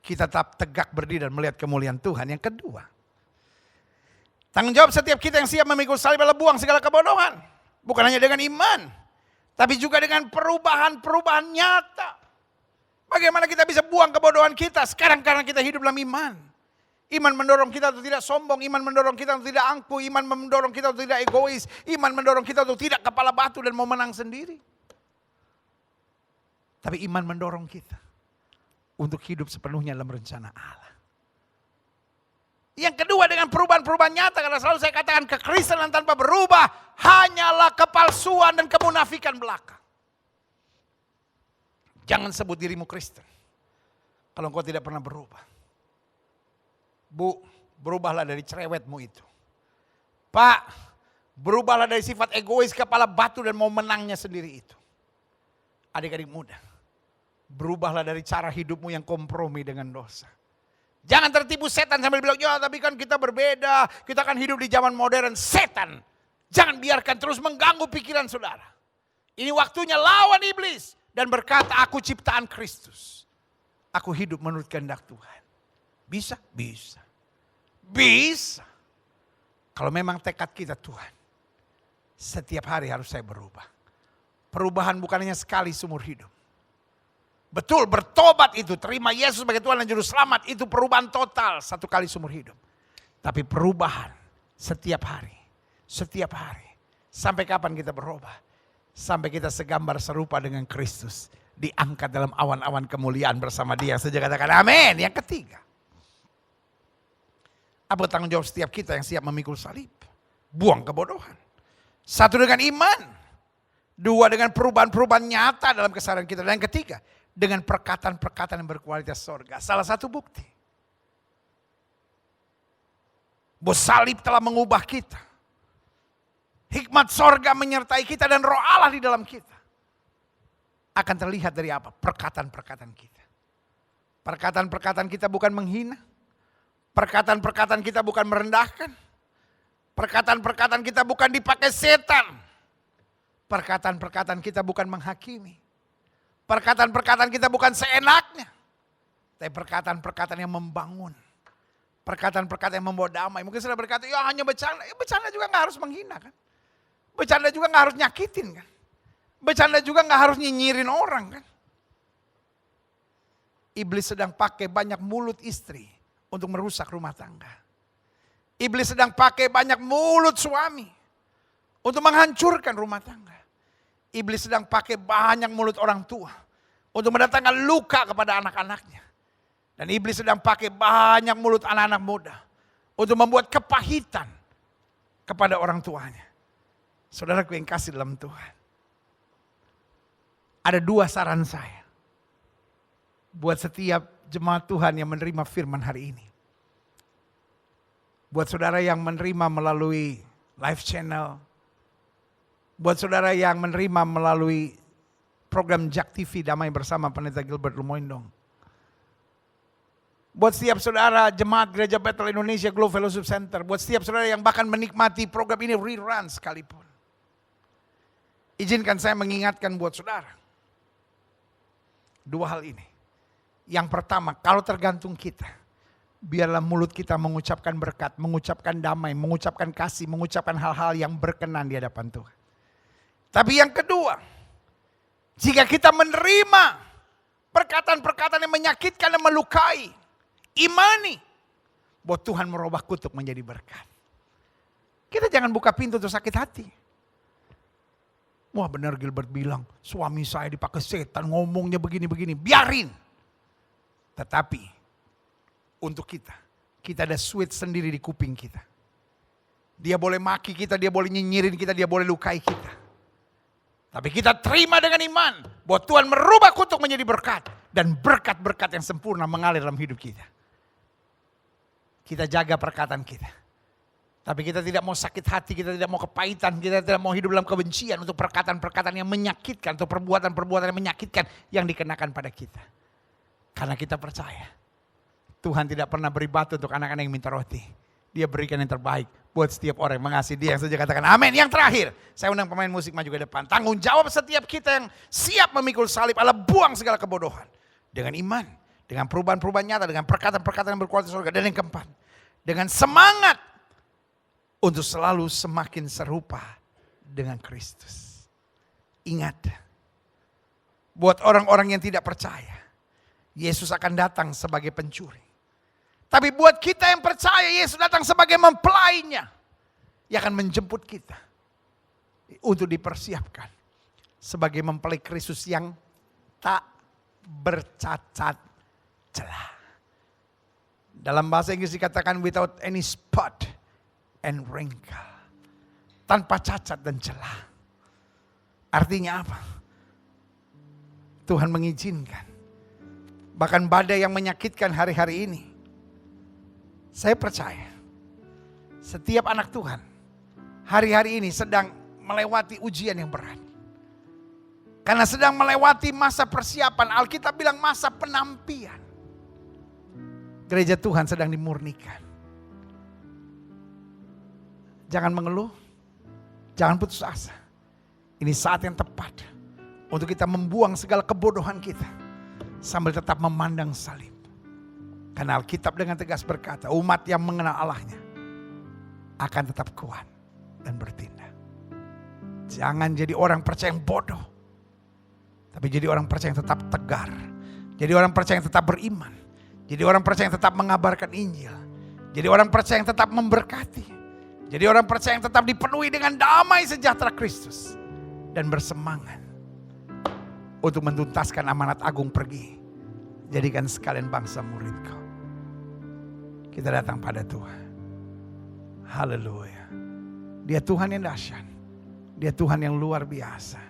Kita tetap tegak berdiri dan melihat kemuliaan Tuhan. Yang kedua, tanggung jawab setiap kita yang siap memikul salib adalah buang segala kebodohan. Bukan hanya dengan iman, tapi juga dengan perubahan-perubahan nyata. Bagaimana kita bisa buang kebodohan kita sekarang karena kita hidup dalam iman. Iman mendorong kita untuk tidak sombong, iman mendorong kita untuk tidak angkuh, iman mendorong kita untuk tidak egois, iman mendorong kita untuk tidak kepala batu dan mau menang sendiri. Tapi iman mendorong kita untuk hidup sepenuhnya dalam rencana Allah. Yang kedua, dengan perubahan-perubahan nyata, karena selalu saya katakan kekristenan tanpa berubah hanyalah kepalsuan dan kemunafikan belaka. Jangan sebut dirimu Kristen kalau engkau tidak pernah berubah. Bu, berubahlah dari cerewetmu itu. Pak, berubahlah dari sifat egois, kepala batu dan mau menangnya sendiri itu. Adik-adik muda, berubahlah dari cara hidupmu yang kompromi dengan dosa. Jangan tertipu setan sambil bilang, ya tapi kan kita berbeda, kita kan hidup di zaman modern. Setan, jangan biarkan terus mengganggu pikiran saudara. Ini waktunya lawan iblis dan berkata, aku ciptaan Kristus. Aku hidup menurut kehendak Tuhan. Bisa? Bisa. Bisa. Kalau memang tekad kita Tuhan, setiap hari harus saya berubah. Perubahan bukan hanya sekali seumur hidup. Betul, bertobat itu, terima Yesus sebagai Tuhan dan Juru Selamat, itu perubahan total satu kali seumur hidup. Tapi perubahan setiap hari, setiap hari. Sampai kapan kita berubah? Sampai kita segambar serupa dengan Kristus. Diangkat dalam awan-awan kemuliaan bersama Dia. Saja katakan amin. Yang ketiga, apa tanggung jawab setiap kita yang siap memikul salib? Buang kebodohan. Satu, dengan iman. Dua, dengan perubahan-perubahan nyata dalam kesadaran kita. Dan yang ketiga, dengan perkataan-perkataan yang berkualitas sorga. Salah satu bukti bahwa salib telah mengubah kita. Hikmat sorga menyertai kita dan roh Allah di dalam kita. Akan terlihat dari apa? Perkataan-perkataan kita. Perkataan-perkataan kita bukan menghina. Perkataan-perkataan kita bukan merendahkan. Perkataan-perkataan kita bukan dipakai setan. Perkataan-perkataan kita bukan menghakimi. Perkataan-perkataan kita bukan seenaknya. Tapi perkataan-perkataan yang membangun. Perkataan-perkataan yang membawa damai. Mungkin sudah berkata, ya hanya bercanda. Ya, bercanda juga gak harus menghina kan. Bercanda juga gak harus nyakitin kan. Bercanda juga gak harus nyinyirin orang kan. Iblis sedang pakai banyak mulut istri untuk merusak rumah tangga. Iblis sedang pakai banyak mulut suami untuk menghancurkan rumah tangga. Iblis sedang pakai banyak mulut orang tua untuk mendatangkan luka kepada anak-anaknya. Dan iblis sedang pakai banyak mulut anak-anak muda untuk membuat kepahitan kepada orang tuanya. Saudaraku yang kasih dalam Tuhan. Ada dua saran saya buat setiap jemaat Tuhan yang menerima firman hari ini. Buat saudara yang menerima melalui live channel. Buat saudara yang menerima melalui program Jak TV Damai Bersama Pendeta Gilbert Lumoindong. Buat setiap saudara jemaat Gereja Bethel Indonesia Globe Fellowship Center. Buat setiap saudara yang bahkan menikmati program ini rerun sekalipun. Izinkan saya mengingatkan buat saudara. Dua hal ini. Yang pertama, kalau tergantung kita, biarlah mulut kita mengucapkan berkat, mengucapkan damai, mengucapkan kasih, mengucapkan hal-hal yang berkenan di hadapan Tuhan. Tapi yang kedua, jika kita menerima perkataan-perkataan yang menyakitkan dan melukai, imani bahwa Tuhan merubah kutuk menjadi berkat. Kita jangan buka pintu untuk sakit hati. Wah benar Gilbert bilang, suami saya dipakai setan, ngomongnya begini-begini. Biarin. Tetapi untuk kita ada switch sendiri di kuping kita. Dia boleh maki kita, dia boleh nyinyirin kita, dia boleh lukai kita. Tapi kita terima dengan iman bahwa Tuhan merubah kutuk menjadi berkat. Dan berkat-berkat yang sempurna mengalir dalam hidup kita. Kita jaga perkataan kita. Tapi kita tidak mau sakit hati, kita tidak mau kepahitan, kita tidak mau hidup dalam kebencian untuk perkataan-perkataan yang menyakitkan, atau perbuatan-perbuatan yang menyakitkan yang dikenakan pada kita. Karena kita percaya Tuhan tidak pernah beri batu untuk anak-anak yang minta roti. Dia berikan yang terbaik buat setiap orang yang mengasihi Dia. Yang saja katakan amin. Yang terakhir, saya undang pemain musik maju ke depan. Tanggung jawab setiap kita yang siap memikul salib adalah buang segala kebodohan. Dengan iman, dengan perubahan-perubahan nyata, dengan perkataan-perkataan yang berkualitas surga. Dan yang keempat, dengan semangat untuk selalu semakin serupa dengan Kristus. Ingat, buat orang-orang yang tidak percaya, Yesus akan datang sebagai pencuri. Tapi buat kita yang percaya, Yesus datang sebagai mempelainya. Ia akan menjemput kita untuk dipersiapkan sebagai mempelai Kristus yang tak bercacat celah. Dalam bahasa Inggris dikatakan without any spot and wrinkle. Tanpa cacat dan celah. Artinya apa? Tuhan mengizinkan. Bahkan badai yang menyakitkan hari-hari ini. Saya percaya. Setiap anak Tuhan. Hari-hari ini sedang melewati ujian yang berat. Karena sedang melewati masa persiapan. Alkitab bilang masa penampian. Gereja Tuhan sedang dimurnikan. Jangan mengeluh. Jangan putus asa. Ini saat yang tepat. Untuk kita membuang segala kebodohan kita. Sambil tetap memandang salib. Karena Alkitab dengan tegas berkata, umat yang mengenal Allahnya akan tetap kuat dan bertindak. Jangan jadi orang percaya yang bodoh. Tapi jadi orang percaya yang tetap tegar. Jadi orang percaya yang tetap beriman. Jadi orang percaya yang tetap mengabarkan Injil. Jadi orang percaya yang tetap memberkati. Jadi orang percaya yang tetap dipenuhi dengan damai sejahtera Kristus. Dan bersemangat untuk menuntaskan amanat agung pergi. Jadikan sekalian bangsa muridku. Kita datang pada Tuhan. Haleluya. Dia Tuhan yang dahsyat. Dia Tuhan yang luar biasa.